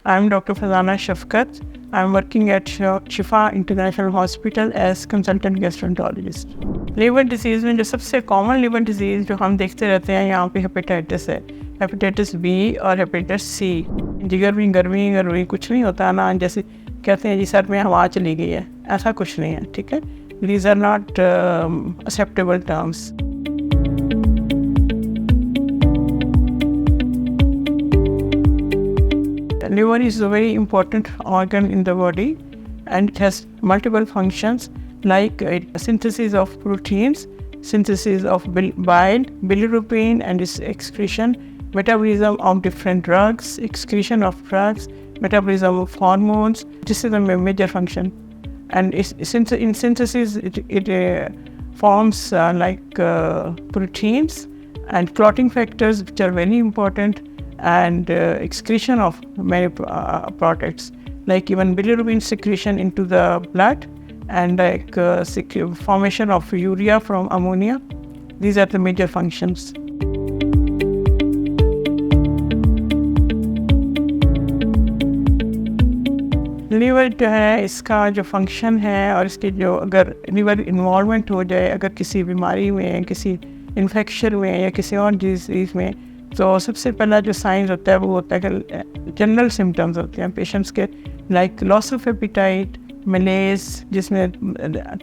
I'm Dr. Fazana Shafkat. I'm working at Shifa International Hospital as consultant gastroenterologist. Liver disease में जो सबसे common liver disease जो हम देखते रहते हैं यहाँ पे हेपेटाइटिस है, हेपेटाइटिस बी और हेपेटाइटिस सी। जिगर में गर्मी कुछ नहीं होता ना, जैसे कहते हैं जी सर में हवा चली गई है, ऐसा कुछ नहीं है, ठीक है। These are not acceptable terms. The liver is a very important organ in the body, and it has multiple functions like synthesis of proteins, synthesis of bile, bilirubin and its excretion, metabolism of different drugs, excretion of drugs, metabolism of hormones. This is a major function. And in synthesis, it forms proteins and clotting factors, which are very important, and excretion of many products, like even bilirubin secretion into the blood, and formation of urea from ammonia. These are the major functions. Liver जो है, इसका जो function है और इसके जो अगर liver involvement हो जाए अगर किसी बीमारी में, किसी इन्फेक्शन में या किसी और डिजीज़ में, तो सबसे पहला जो साइंस होता है वो होता है कि जनरल सिम्टम्स होते हैं पेशेंट्स के, लाइक लॉस ऑफ एपिटाइट, मलेज जिसमें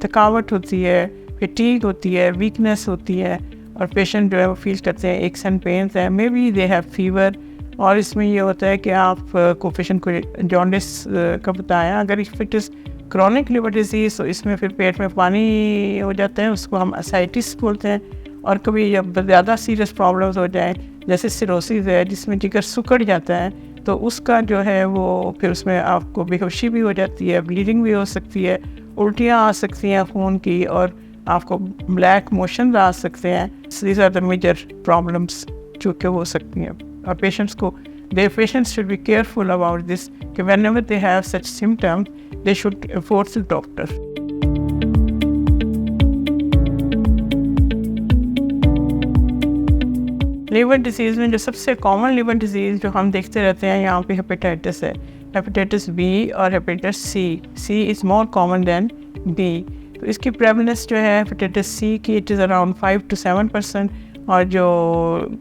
थकावट होती है, फटीग होती है, वीकनेस होती है, और पेशेंट जो है वो फील करते हैं एक्स एंड पेन्स है, may be they have fever. और इसमें ये होता है कि आप को पेशेंट को जॉन्डिस का बताया। अगर it is chronic liver disease तो इसमें फिर पेट में पानी हो जाता है, उसको हम असाइटिस बोलते हैं। और कभी जब ज़्यादा सीरियस प्रॉब्लम्स हो जाएं, जैसे सिरोसिस है जिसमें जिगर सिकुड़ जाता है, तो उसका जो है वो फिर उसमें आपको बेहोशी भी हो जाती है, ब्लीडिंग भी हो सकती है, उल्टियाँ आ सकती हैं खून की, और आपको ब्लैक मोशन आ सकते हैं। These are the major problems जो कि हो सकती हैं। और पेशेंट्स को patients should be careful about this कि whenever they have such symptoms they should report the doctor. Liver disease में जो सबसे कॉमन लीवर डिजीज़ जो हम देखते रहते हैं यहाँ पे हेपेटाइटिस है, हेपेटाइटिस बी और hepatitis C. C is more common than B. तो इसकी प्रेवलेंस जो है हेपेटाइटिस सी की इट इज़ अराउंड 5 to 7%, और जो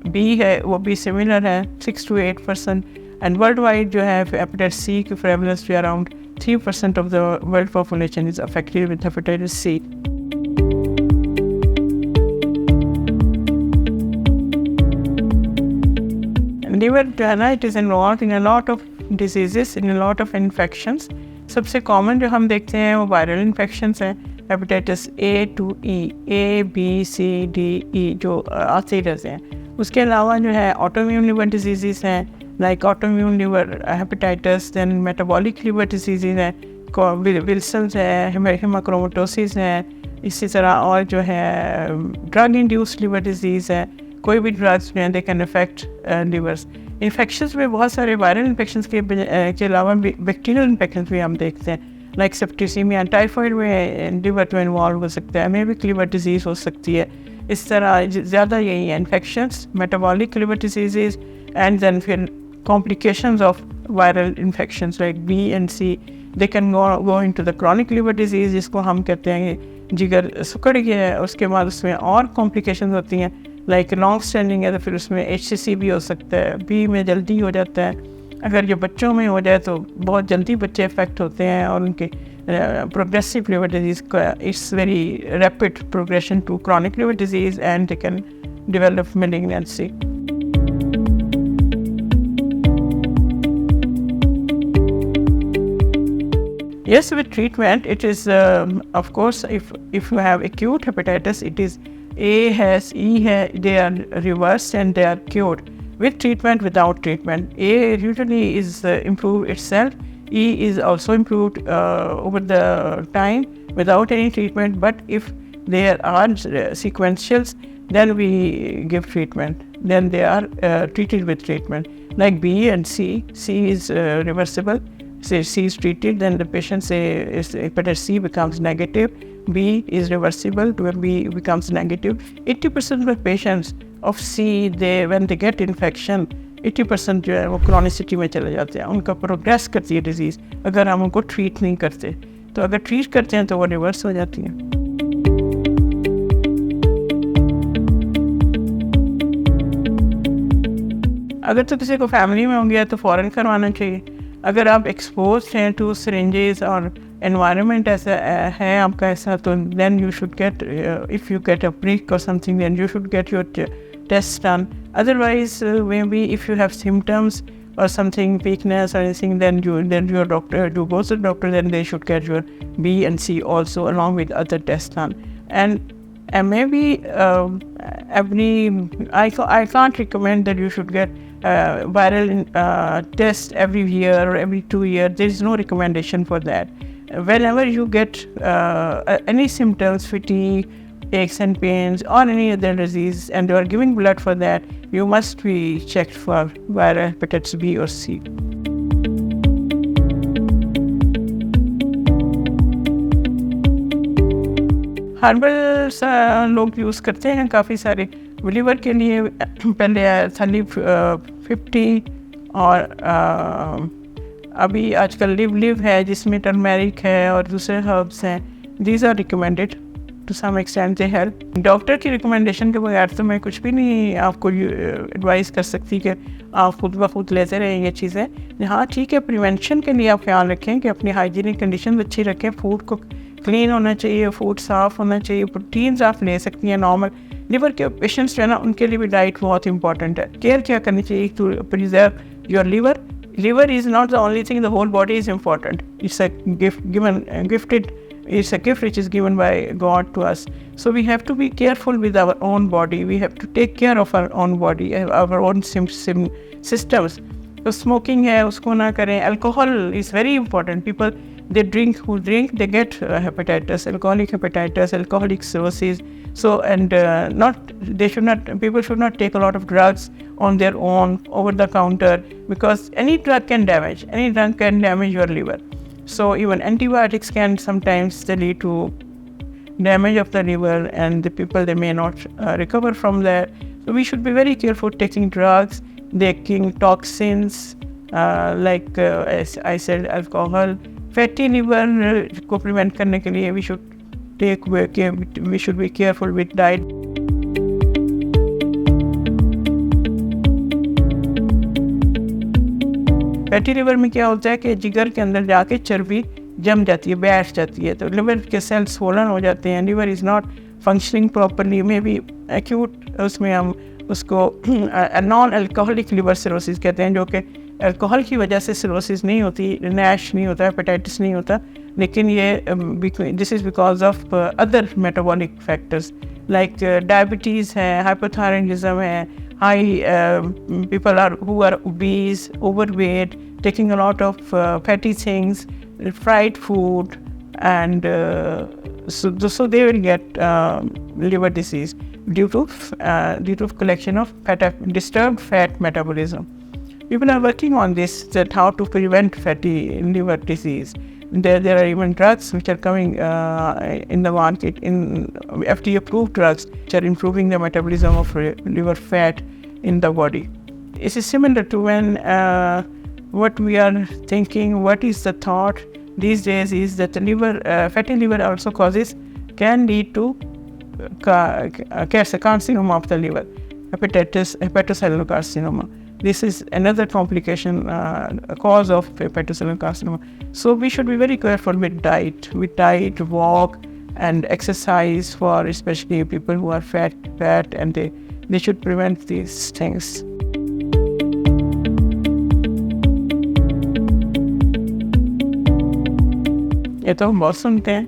बी है वो भी सिमिलर है 6 to 8%। एंड वर्ल्ड वाइड जो है हेपेटाइटिस सी की प्रेवलेंस जो around 3% of the world population is affected with hepatitis C. Liver जो है ना, it is involve in a lot of diseases, in a lot of infections. सबसे common जो हम देखते हैं वो वायरल इन्फेक्शंस हैं, hepatitis A to E, A B C D E जो आते रहते हैं। उसके अलावा जो है ऑटोइम्यून लिवर डिजीज़ हैं, like autoimmune liver hepatitis, then metabolic liver disease हैं, विल्सन्स है, हेमाक्रोमेटोसिस है, इसी तरह और जो है ड्रग इंड्यूस्ड लिवर डिजीज़ है। कोई भी ड्रग्स जो हैं they can affect levers. Infections में बहुत सारे वायरल इन्फेक्शंस के अलावा बैक्टीरियल इन्फेक्शंस भी हम देखते हैं, लाइक सेप्टिसीमिया, टाइफाइड में लिवर तो इन्वॉल्व हो सकता है, मे भी लिवर डिजीज़ हो सकती है। इस तरह ज़्यादा यही है infections, metabolic liver disease, and then फिर complications of viral infections like B and C. They can go into the chronic liver disease, जिसको हम कहते हैं जिगर सिकुड़ गया है, उसके बाद उसमें और कॉम्प्लिकेशंस होती हैं, लाइक लॉन्ग स्टैंडिंग है तो फिर उसमें HCC भी हो सकता है, बी में जल्दी हो जाता है। अगर जो बच्चों में हो जाए तो बहुत जल्दी बच्चे इफेक्ट होते हैं, और उनके प्रोग्रेसिव लिवर डिजीज़ का its very rapid progression to chronic liver disease, and they can develop malignancy. Yes, with treatment, it is of course if you have acute hepatitis, it is A has E has, they are reversed and they are cured. With treatment, without treatment, A usually is improved itself. E is also improved over the time without any treatment. But if there are sequentials, then we give treatment. Then they are treated with treatment. Like B and C. C is reversible. Say C is treated, then the patient hepatitis C becomes negative. B is reversible, B becomes negative. 80% of patients of C, when they get infection, 80% जो है वो chronicity में चले जाते हैं, उनका progress करती है डिजीज़ अगर हम उनको ट्रीट नहीं करते। तो अगर ट्रीट करते हैं तो वो रिवर्स हो जाती हैं। अगर तो किसी को फैमिली में हो गया तो फ़ौरन करवाना चाहिए। अगर आप एक्सपोज हैं टू सिरिंजेस और एनवायरनमेंट ऐसा है आपका ऐसा, तो then you should get, if you get a prick or something, then you should get your tests done. Otherwise, maybe if you have symptoms or something, weakness or anything, then your doctor, you go to the doctor, then they should get your B and C also along with other tests done. And maybe I can't recommend that you should get viral test every year or every 2 years. There is no recommendation for that. Whenever you get any symptoms, fatigue, aches and pains or any other disease, and you are giving blood for that, you must be checked for viral hepatitis B or C. Herbals लोग use करते हैं काफ़ी सारे liver के लिए। पहले था live 50 और अभी आजकल लिव है जिसमें टर्मेरिक है और दूसरे हर्ब्स हैं। These are recommended to some extent, they help. Doctor की रिकमेंडेशन के बगैर तो मैं कुछ भी नहीं आपको एडवाइस कर सकती कि आप खुद ब खुद लेते रहें ये चीज़ें। हाँ ठीक है, प्रिवेंशन के लिए आप ख्याल रखें कि अपनी हाइजीनिक कंडीशन अच्छी रखें, फूड को क्लीन होना चाहिए, फूड साफ़ होना चाहिए, प्रोटीन्स आप ले सकती हैं नॉर्मल। लिवर के पेशेंट्स जो है ना, उनके लिए भी डाइट बहुत इंपॉर्टेंट है। केयर क्या करनी चाहिए to preserve your liver. Liver is not the only thing, the whole body is important. It's a it's a gift which is given by God to us. So we have to be careful with our own body. We have to take care of our own body, our own systems. So smoking है उसको ना करें। Alcohol is very important. People who drink, they get hepatitis, alcoholic hepatitis, alcoholic cirrhosis. So people should not take a lot of drugs on their own over the counter, because any drug can damage your liver. So even antibiotics can sometimes lead to damage of the liver, and the people, they may not recover from that. So we should be very careful taking drugs, taking toxins like as I said, alcohol. Fatty liver को prevent करने के लिए we should be careful with diet. Fatty liver में क्या होता है कि जिगर के अंदर जाके चर्बी जम जाती है, बैठ जाती है, तो लिवर के सेल्स स्वोलन हो जाते हैं। Liver is not functioning properly, may be acute, उसमें हम उसको नॉन अल्कोहलिक लिवर सिरोसिस कहते हैं, जो कि अल्कोहल की वजह से सिरोसिस नहीं होती, नैश नहीं होता, हेपेटाइटिस नहीं होता, लेकिन ये this is because of other metabolic factors like diabetes है, हाइपोथायराइडिज्म है, people who are obese, overweight, taking a lot of fatty things, fried food, and so they will get liver disease due to collection of disturbed fat metabolism. People are working on this, that how to prevent fatty liver disease. There are even drugs which are coming in the market, in FDA-approved drugs, which are improving the metabolism of liver fat in the body. It is similar to when what we are thinking, what is the thought these days is that the liver, fatty liver also can lead to carcinoma of the liver, hepatocellular carcinoma. This is another complication, cause of hepatocellular carcinoma. So we should be very careful with diet, walk, and exercise for especially people who are fat, and they should prevent these things. ये तो हम बहुत सुनते हैं,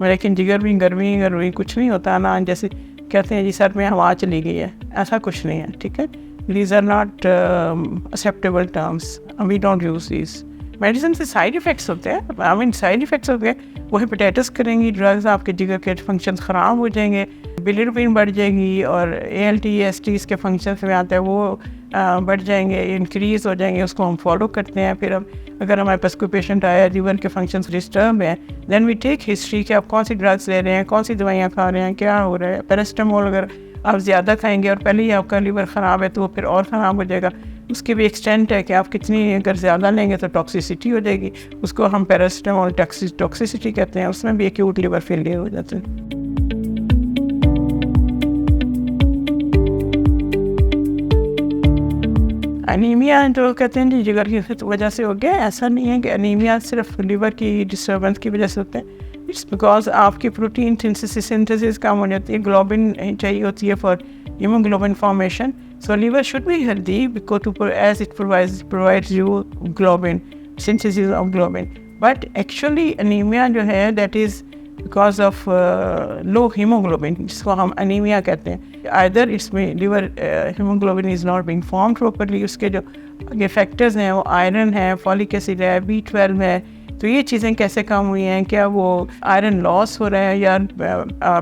लेकिन जिगर भी गर्मी कुछ नहीं होता ना, जैसे कहते हैं जी सर में हवा चली गई है, ऐसा कुछ नहीं है, ठीक है। These are not acceptable terms. We don't use these. Medicine से साइड इफ़ेक्ट्स होते हैं, साइड इफ़ेक्ट्स होते हैं, वो हेपेटाइटिस करेंगी ड्रग्स, आपके जिगर के फंक्शंस ख़राब हो जाएंगे, बिलिरुबिन बढ़ जाएगी, और ALT ST इसके फंक्शंस में आता है वो बढ़ जाएंगे, इंक्रीज़ हो जाएंगे, उसको हम फॉलो करते हैं। फिर अगर हमारे पास कोई पेशेंट आया लिवर के फंक्शंस डिस्टर्ब हैं, देन वी टेक हिस्ट्री कि आप कौन सी ड्रग्स ले रहे हैं, कौन सी दवाइयाँ खा रहे हैं, क्या हो रहा है। पैरासिटामोल अगर आप ज़्यादा खाएंगे और पहले ही आपका लीवर ख़राब है तो वो फिर और ख़राब हो जाएगा। उसकी भी एक्सटेंट है कि आप कितनी अगर ज़्यादा लेंगे तो टॉक्सिसिटी हो जाएगी, उसको हम पैरासिटामोल टॉक्सिसिटी कहते हैं, उसमें भी एक्यूट लिवर फेलियर हो जाते हैं। अनीमिया जो कहते हैं जी जिगर की वजह से हो गया, ऐसा नहीं है कि अनीमिया सिर्फ लिवर की डिस्टर्बेंस की वजह से होते हैं। इट्स बिकॉज आपकी प्रोटीन सिंथेसिस कम हो जाती है, ग्लोबिन चाहिए होती है for haemoglobin formation. So liver should be healthy because as it provides you globin, synthesis of globin. But actually anaemia जो है that is because of low haemoglobin, जिसको हम अनीमिया कहते हैं। आइदर इसमें liver haemoglobin is not being form properly, उसके जो आगे फैक्टर्स हैं वो आयरन है, फॉलिक एसिड है, B12 है। तो ये चीज़ें कैसे कम हुई हैं, क्या वो आयरन लॉस हो रहा है या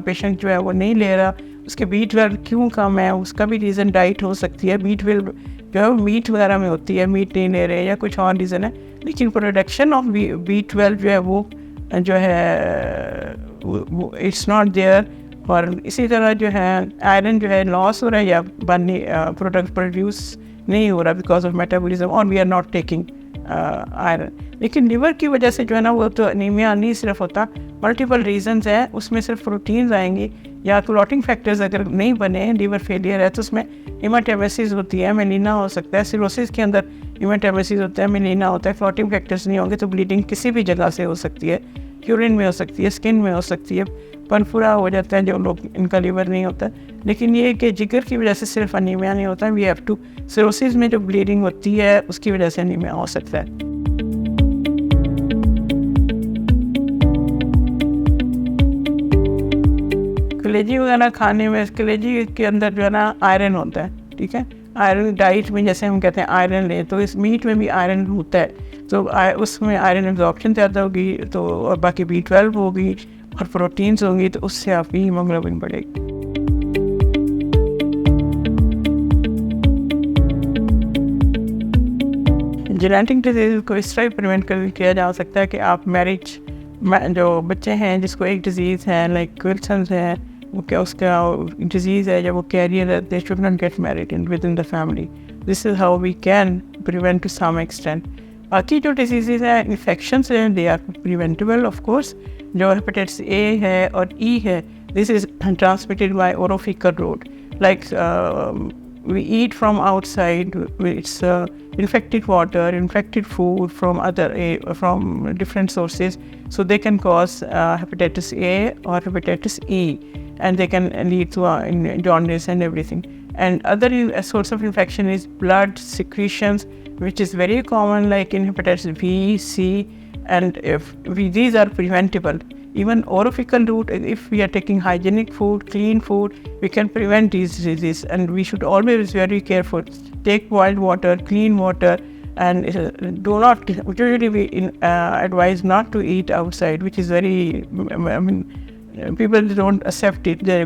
पेशेंट जो है वो नहीं ले रहा, उसके B12 क्यों कम है, उसका भी रीज़न डाइट हो सकती है। B12 जो है मीट वगैरह में होती है, मीट नहीं ले रहे या कुछ और रीज़न है, लेकिन प्रोडक्शन ऑफ B12 जो है वो इट्स नॉट देयर। और इसी तरह जो है आयरन जो है लॉस हो रहा है या बनने प्रोडक्ट प्रोड्यूस नहीं हो रहा बिकॉज ऑफ मेटाबॉलिज्म, और we are not taking iron. लेकिन लिवर की वजह से जो है ना वो तो अनीमिया नहीं सिर्फ होता, मल्टीपल रीजंस हैं, उसमें सिर्फ प्रोटीन्स आएंगी या क्लॉटिंग फैक्टर्स अगर नहीं बने, लिवर फेलियर है तो उसमें हेमाटेमेसिस होती है, मेलिना हो सकता है, सिरोसिस के अंदर हेमाटेमेसिस होता है, मेलिना होता है। क्लॉटिंग फैक्टर्स नहीं होंगे तो ब्लीडिंग किसी भी जगह से हो सकती है, यूरिन में हो सकती है, स्किन में हो सकती है, पनफुरा हो जाता है जो लोग इनका लिवर नहीं होता। लेकिन ये कि जिगर की वजह से सिर्फ अनीमिया नहीं होता, वी हैव टू सिरोसिस में जो ब्लीडिंग होती है उसकी वजह से अनीमिया हो सकता है। कलेजी वगैरह खाने में, कलेजी के अंदर जो है ना आयरन होता है, ठीक है। आयरन डाइट में जैसे हम कहते हैं आयरन लें, तो इस मीट में भी आयरन होता है, तो उसमें आयरन एब्जॉर्प्शन ज़्यादा होगी, तो और बाकी B12 होगी और प्रोटीन्स होंगी, तो उससे आपकी हीमोग्लोबिन बढ़ेगी। जेनेटिक डिजीज़ को इस तरह प्रिवेंट किया जा सकता है कि आप मैरिज जो बच्चे हैं जिसको एक डिजीज़ है लाइक विल्सन्स है, वो क्या उसका डिजीज़ है या वो कैरियर है, they should not get married with in the family. This is how we can prevent to some extent. बाकी जो डिजीज़ हैं, इन्फेक्शंस हैं, they are preventable of course. जो हेपेटाइटिस A है और E है, this is transmitted by orofaecal route, like we eat from outside, it's infected water, infected food from from different sources, so they can cause hepatitis A or hepatitis E, and they can lead to jaundice and everything. And other source of infection is blood secretions, which is very common, like in hepatitis B, C, and these are preventable. Even orophycal route, if we are taking hygienic food, clean food, we can prevent these diseases, and we should always be very careful. Take boiled water, clean water, and do not, usually we advise not to eat outside, which is very, I mean, people don't accept it. They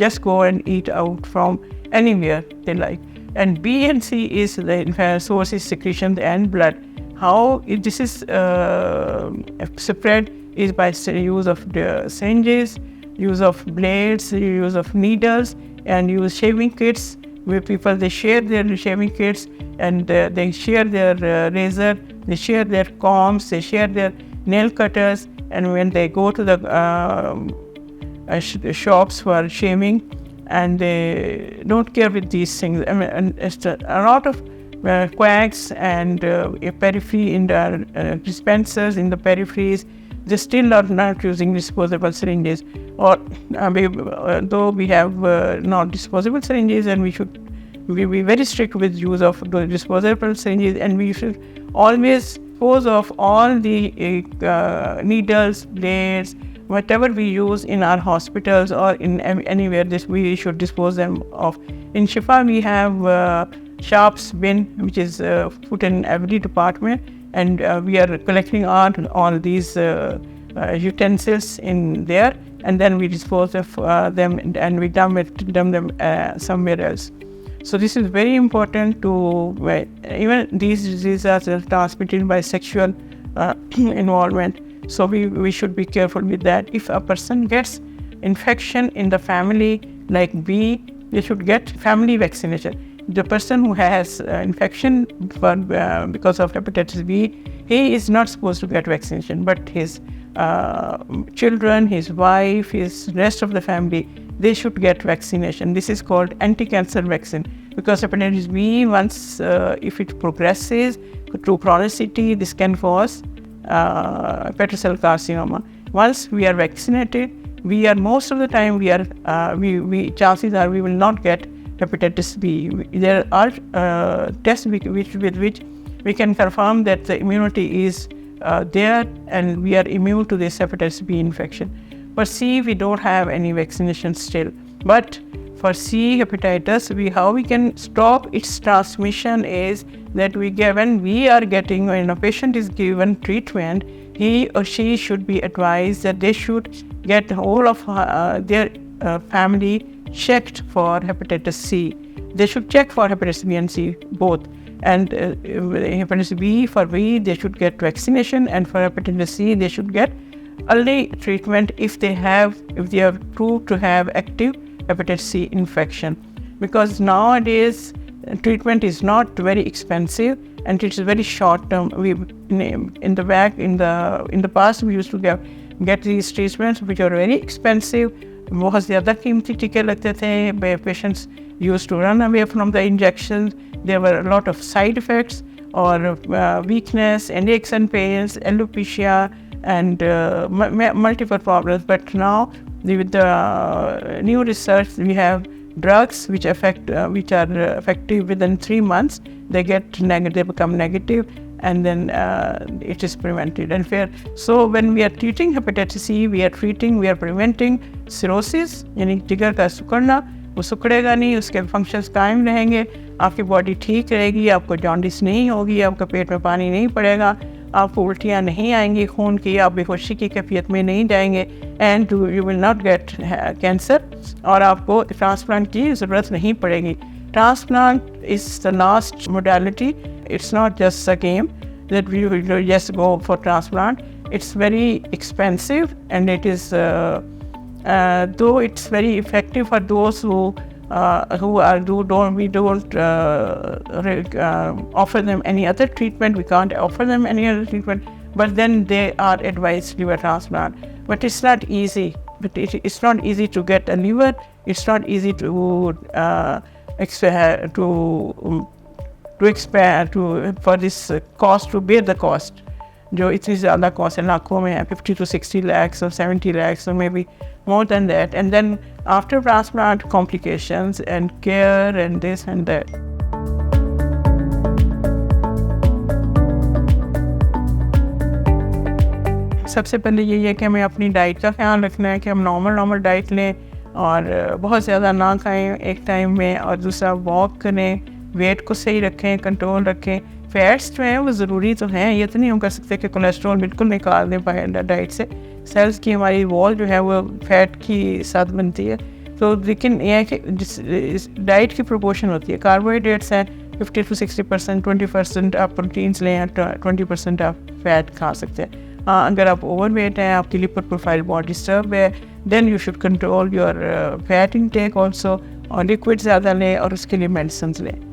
just go and eat out from anywhere they like. And B and C is the source is secretion and blood. How this is spread is by use of the syringes, use of blades, use of needles, and use shaving kits, where people they share their shaving kits, and they share their razor, they share their combs, they share their nail cutters, and when they go to the shops for shaving, and they don't care with these things. I mean, and it's a lot of quacks and periphery in the dispensers in the peripheries, they still are not using disposable syringes. Or though we have not disposable syringes, and we should be very strict with use of the disposable syringes, and we should always dispose of all the needles, blades, whatever we use in our hospitals or in anywhere. This we should dispose them of. In Shifa we have sharps bin, which is put in every department, and we are collecting all these utensils in there, and then we dispose of them, and we dump them somewhere else. So this is very important to even these diseases are transmitted by sexual involvement. So we should be careful with that. If a person gets infection in the family like B, they should get family vaccination. the person who has infection because of hepatitis B, he is not supposed to get vaccination, but his children, his wife, his rest of the family, they should get vaccination. This is called anti-cancer vaccine, because hepatitis B, once if it progresses to chronicity, this can cause hepatocellular cell carcinoma. Once we are vaccinated, we are most of the time chances are we will not get hepatitis B. There are tests with which we can confirm that the immunity is there and we are immune to this hepatitis B infection. For C, we don't have any vaccination still. But for C hepatitis, how we can stop its transmission is that when a patient is given treatment, he or she should be advised that they should get all of their family checked for hepatitis C. They should check for hepatitis B and C both. And hepatitis B, for B, they should get vaccination, and for hepatitis C, they should get early treatment if they are proved to have active hepatitis C infection. Because nowadays treatment is not very expensive and it is very short term. In the past we used to get these treatments which are very expensive. बहुत ज़्यादा कीमती टीके लगते थे. Patients used to run away from the injections. There were a lot of side effects or weakness, aches and pains, alopecia, and multiple problems. But now with the new research, we have drugs which are effective within 3 months. They become negative, and then it is prevented. So when we are treating hepatitis C, we are preventing cirrhosis, यानी जिगर का सिकुड़ना, वो सिकुड़ेगा नहीं, उसके functions कायम रहेंगे, आपकी बॉडी ठीक रहेगी, आपको जॉन्डिस नहीं होगी, आपका पेट में पानी नहीं पड़ेगा, आपको उल्टियाँ नहीं आएंगी खून की, आप बेहोशी की कैफियत में नहीं जाएंगे, and you will not gate cancer, और आपको ट्रांसप्लांट की ज़रूरत नहीं पड़ेगी. Transplant is the last modality. It's not just a game that we will just go for transplant. It's very expensive, and it is though it's very effective for those who don't offer them any other treatment. We can't offer them any other treatment, but then they are advised liver transplant. But it's not easy. It's not easy to get a liver. It's not easy to for this cost, to bear the cost. जो इतनी ज़्यादा cost है, लाखों में है, 50 to 60 lakhs or 70 lakhs or maybe more than that. And then after transplant, complications and care and this and that. सबसे पहले यही है कि हमें अपनी डाइट का ख्याल रखना है कि हम नॉर्मल डाइट लें और बहुत ज़्यादा ना खाएं एक टाइम में, और दूसरा वॉक करें, वेट को सही रखें, कंट्रोल रखें. फैट्स जो हैं वो ज़रूरी तो हैं, ये तो नहीं हम कर सकते कि कोलेस्ट्रॉल बिल्कुल निकाल दें बाहर डाइट से. सेल्स की हमारी वॉल जो है वो फैट की साथ बनती है. तो लेकिन ये है कि डाइट की प्रोपोर्शन होती है. कार्बोहाइड्रेट्स हैं 50 to 60%, 20% आप प्रोटीन्स लें, 20% आप फैट खा सकते हैं. अगर आप ओवरवेट हैं, आपकी लिपिड प्रोफाइल बहुत डिस्टर्ब है, then you should control your fat intake also, और लिक्विड ज़्यादा लें और उसके लिए मेडिसिन लें.